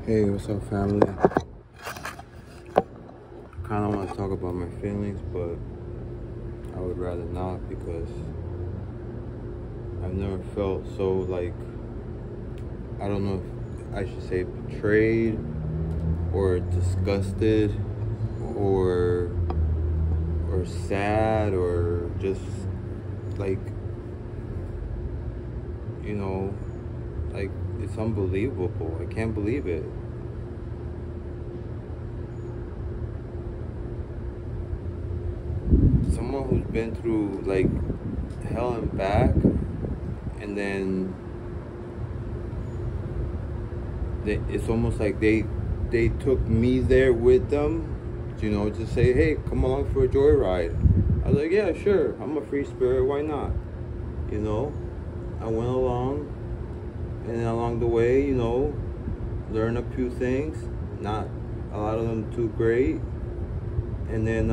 Hey, what's up, family? Kind of want to talk about my feelings, but I would rather not because I've never felt so, like, I don't know if I should say betrayed or disgusted or sad or just like, like, it's unbelievable. I can't believe it. Someone who's been through like hell and back, and then it's almost like they took me there with them, to say, hey, come along for a joyride. I was like, yeah, sure, I'm a free spirit, why not? I went along, and then along the way, learned a few things, not a lot of them too great, and then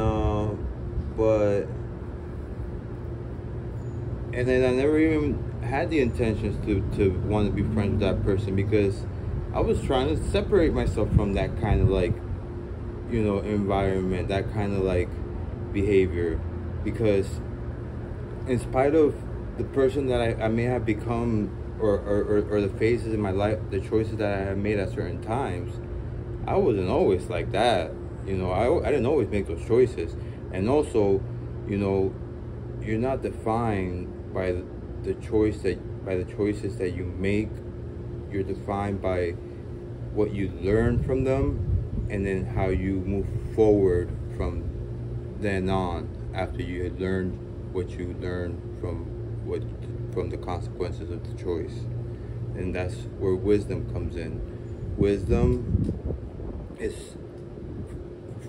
I never even had the intentions to want to be friends with that person, because I was trying to separate myself from that kind of like, environment, that kind of like behavior, because in spite of the person that I may have become, or the phases in my life, the choices that I have made at certain times, I wasn't always like that. I didn't always make those choices. And also, you're not defined by the choices that you make. You're defined by what you learn from them, and then how you move forward from then on, after you had learned what you learned from the consequences of the choice. And that's where wisdom comes in. Wisdom is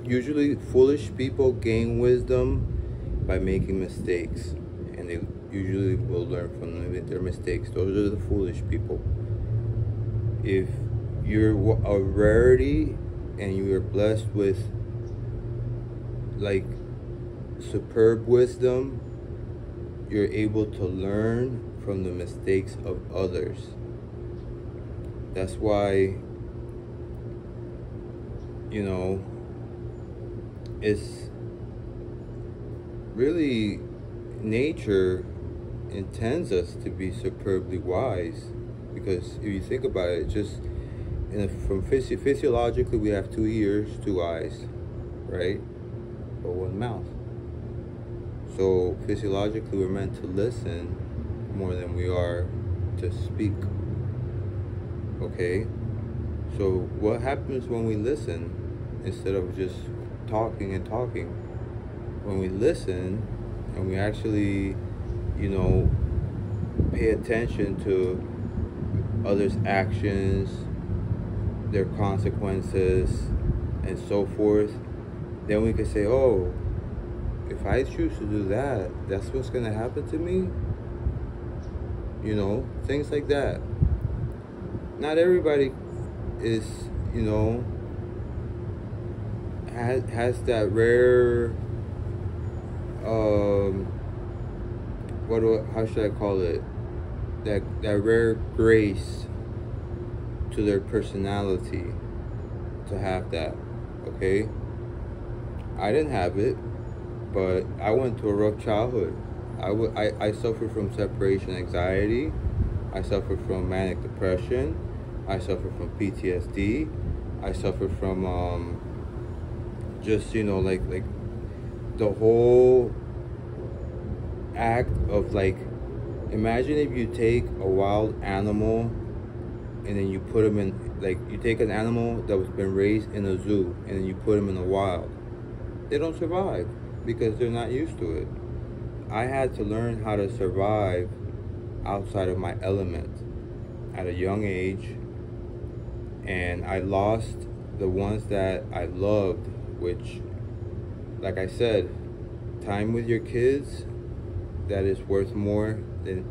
usually, foolish people gain wisdom by making mistakes, and they usually will learn from their mistakes. Those are the foolish people. If you're a rarity and you are blessed with like superb wisdom, you're able to learn from the mistakes of others. That's why, it's really, nature intends us to be superbly wise, because if you think about it, just physiologically, we have 2 ears, 2 eyes, right? But 1 mouth. So physiologically, we're meant to listen more than we are to speak. Okay? So what happens when we listen instead of just talking and talking? When we listen and we actually, pay attention to others' actions, their consequences, and so forth, then we can say, oh, if I choose to do that, that's what's going to happen to me. Things like that. Not everybody is, has that rare, how should I call it? That rare grace to their personality to have that, okay? I didn't have it, but I went through a rough childhood. I suffered from separation anxiety. I suffered from manic depression. I suffered from PTSD. I suffered from just like the whole act of, like, imagine if you take a wild animal and then you put him in, like, you take an animal that was been raised in a zoo and then you put him in the wild. They don't survive because they're not used to it. I had to learn how to survive outside of my element at a young age, and I lost the ones that I loved, which, like I said, time with your kids, that is worth more than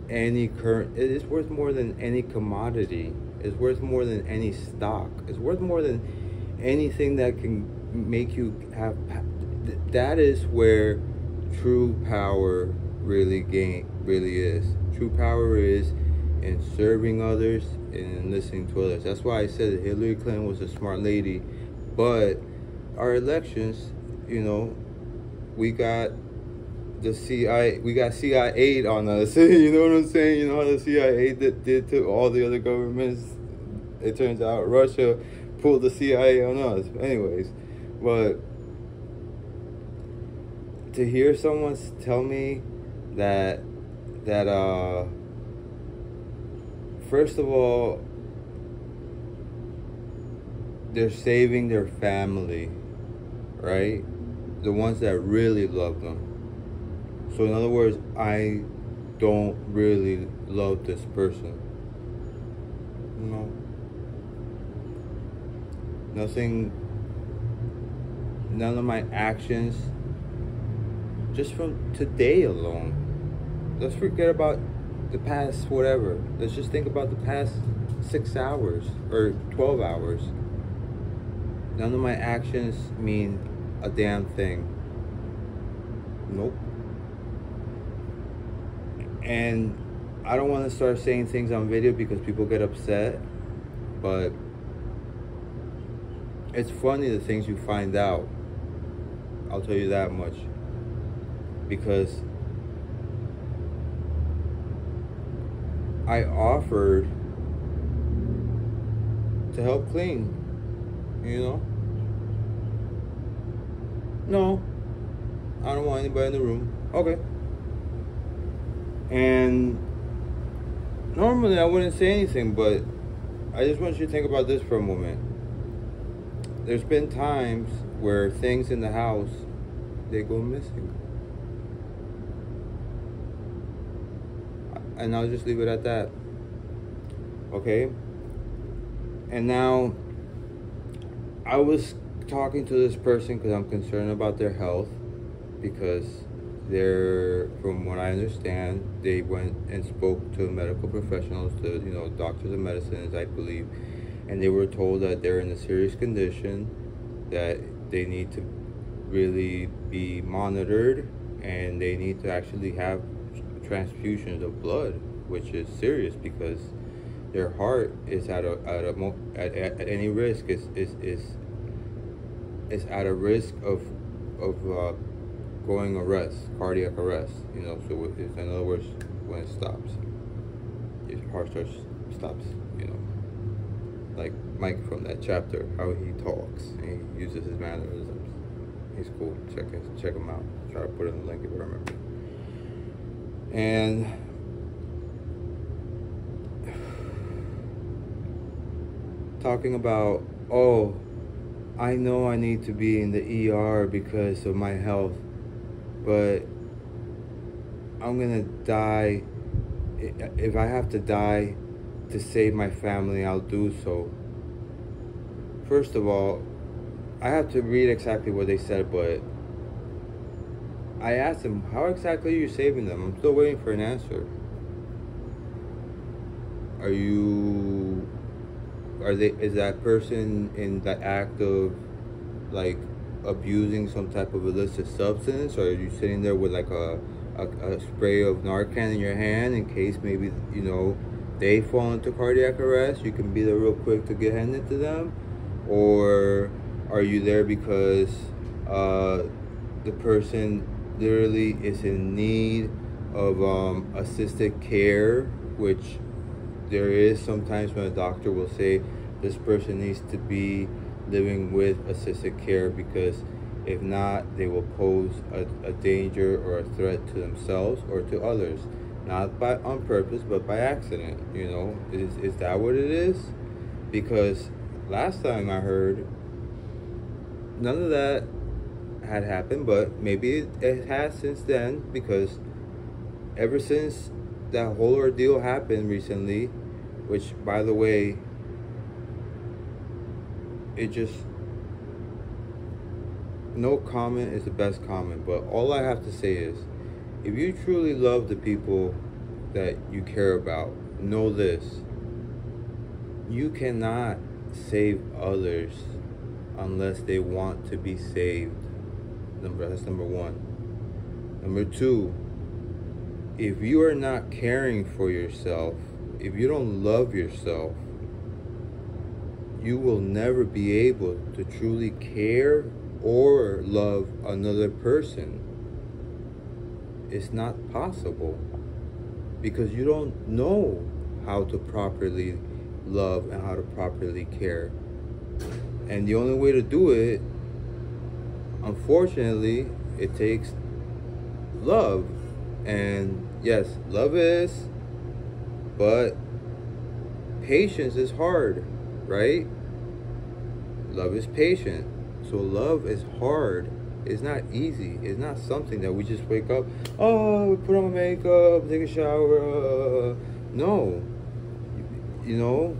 it is worth more than any commodity. It's worth more than any stock. It's worth more than anything that can make you have. That is where true power really is. True power is in serving others and in listening to others. That's why I said that Hillary Clinton was a smart lady, but our elections, we got the CIA, we got CIA on us. You know what I'm saying? You know how the CIA did to all the other governments. It turns out Russia pulled the CIA on us. Anyways, but to hear someone tell me that first of all, they're saving their family, right? The ones that really love them. So in other words, I don't really love this person. No. Nothing, none of my actions, just from today alone. Let's forget about the past whatever. Let's just think about the past 6 hours or 12 hours. None of my actions mean a damn thing. Nope. And I don't want to start saying things on video because people get upset, but it's funny the things you find out. I'll tell you that much. Because I offered to help clean, No, I don't want anybody in the room. Okay. And normally I wouldn't say anything, but I just want you to think about this for a moment. There's been times where things in the house, they go missing. And I'll just leave it at that. Okay? And now, I was talking to this person because I'm concerned about their health, because from what I understand, they went and spoke to medical professionals, to doctors of medicine, I believe, and they were told that they're in a serious condition, that they need to really be monitored, and they need to actually have transfusions of blood, which is serious because their heart is at any risk is at a risk of going arrest, cardiac arrest. So in other words, when it stops, your heart stops. Like Mike from that chapter, how he talks and he uses his mannerisms. He's cool. Check him out. Try to put in the link if you remember. And talking about, I know I need to be in the ER because of my health, but I'm gonna die. If I have to die to save my family, I'll do so. First of all, I have to read exactly what they said, but I asked them, how exactly are you saving them? I'm still waiting for an answer. Is that person in the act of like abusing some type of illicit substance, or are you sitting there with like a spray of Narcan in your hand in case maybe they fall into cardiac arrest? You can be there real quick to get handed to them, or are you there because the person literally is in need of assisted care, which there is sometimes when a doctor will say this person needs to be living with assisted care because if not, they will pose a danger or a threat to themselves or to others, not on purpose but by accident. Is that what it is? Because last time I heard, none of that had happened, but maybe it has since then, because ever since that whole ordeal happened recently, which by the way, no comment is the best comment, but all I have to say is, if you truly love the people that you care about, know this: you cannot save others unless they want to be saved. That's number one. Number two, if you are not caring for yourself, if you don't love yourself, you will never be able to truly care or love another person. It's not possible, because you don't know how to properly love and how to properly care. And the only way to do it, unfortunately, it takes love. And yes, love is, but patience is hard, right? Love is patient. So love is hard. It's not easy. It's not something that we just wake up, oh, put on makeup, take a shower. No. You know,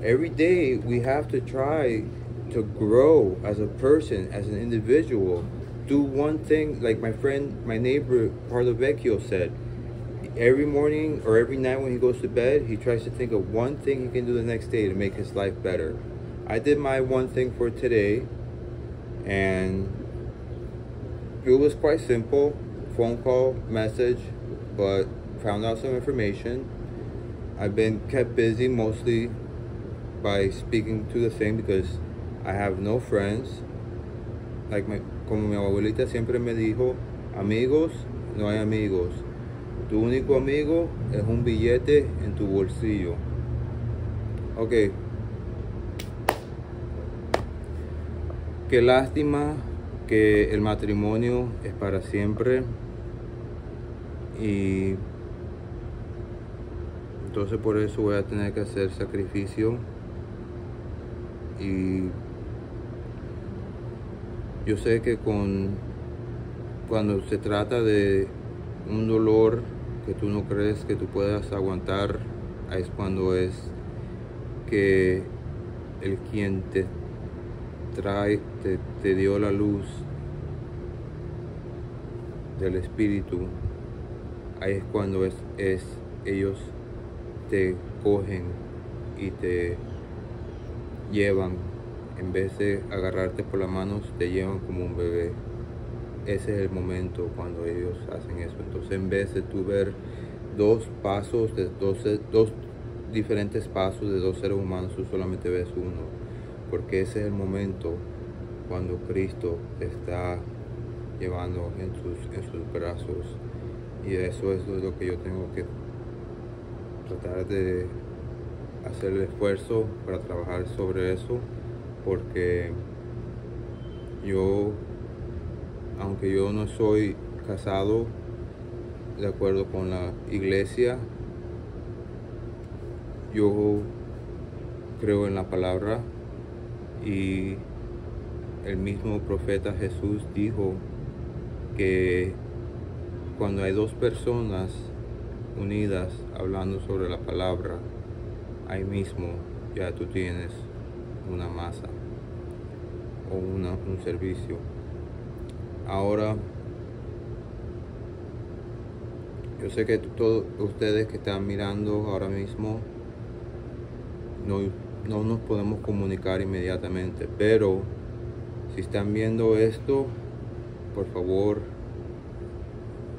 every day we have to try to grow as a person, as an individual. Do one thing, like my neighbor, Carlo Vecchio said, every morning or every night when he goes to bed, he tries to think of one thing he can do the next day to make his life better. I did my one thing for today, and it was quite simple. Phone call, message, but found out some information. I've been kept busy mostly by speaking to the thing because I have no friends. Como mi abuelita siempre me dijo, amigos, no hay amigos. Tu único amigo es un billete en tu bolsillo. Ok. Qué lástima que el matrimonio es para siempre. Y entonces por eso voy a tener que hacer sacrificio. Y yo sé que cuando se trata de un dolor que tú no crees que tú puedas aguantar, es cuando es que el quien te dio la luz del espíritu, ahí es cuando ellos te cogen y te llevan. En vez de agarrarte por las manos, te llevan como un bebé. Ese es el momento cuando ellos hacen eso. Entonces, en vez de tú ver dos diferentes pasos de dos seres humanos, tú solamente ves uno. Porque ese es el momento cuando Cristo te está llevando en sus brazos. Y eso es lo que yo tengo que tratar de hacer el esfuerzo para trabajar sobre eso. Porque aunque yo no soy casado de acuerdo con la iglesia, yo creo en la palabra, y el mismo profeta Jesús dijo que cuando hay dos personas unidas hablando sobre la palabra, ahí mismo ya tú tienes una masa o un servicio. Ahora, yo sé que todos ustedes que están mirando ahora mismo no nos podemos comunicar inmediatamente, pero si están viendo esto, por favor,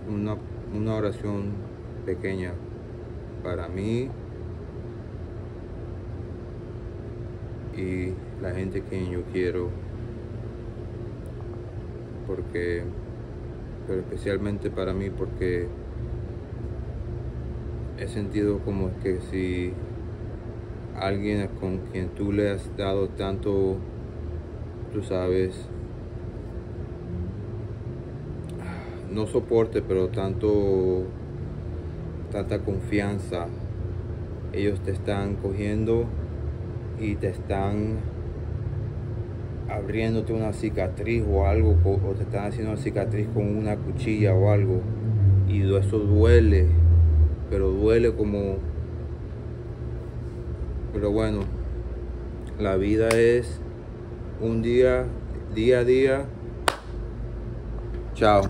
una oración pequeña para mí y la gente que yo quiero, pero especialmente para mí, porque he sentido como que si alguien con quien tú le has dado tanto, tú sabes, no soporte, pero tanta confianza, ellos te están cogiendo y te están abriéndote una cicatriz o algo, o te están haciendo una cicatriz con una cuchilla o algo, y eso duele, pero duele como... Pero bueno, la vida es un día a día. Chao.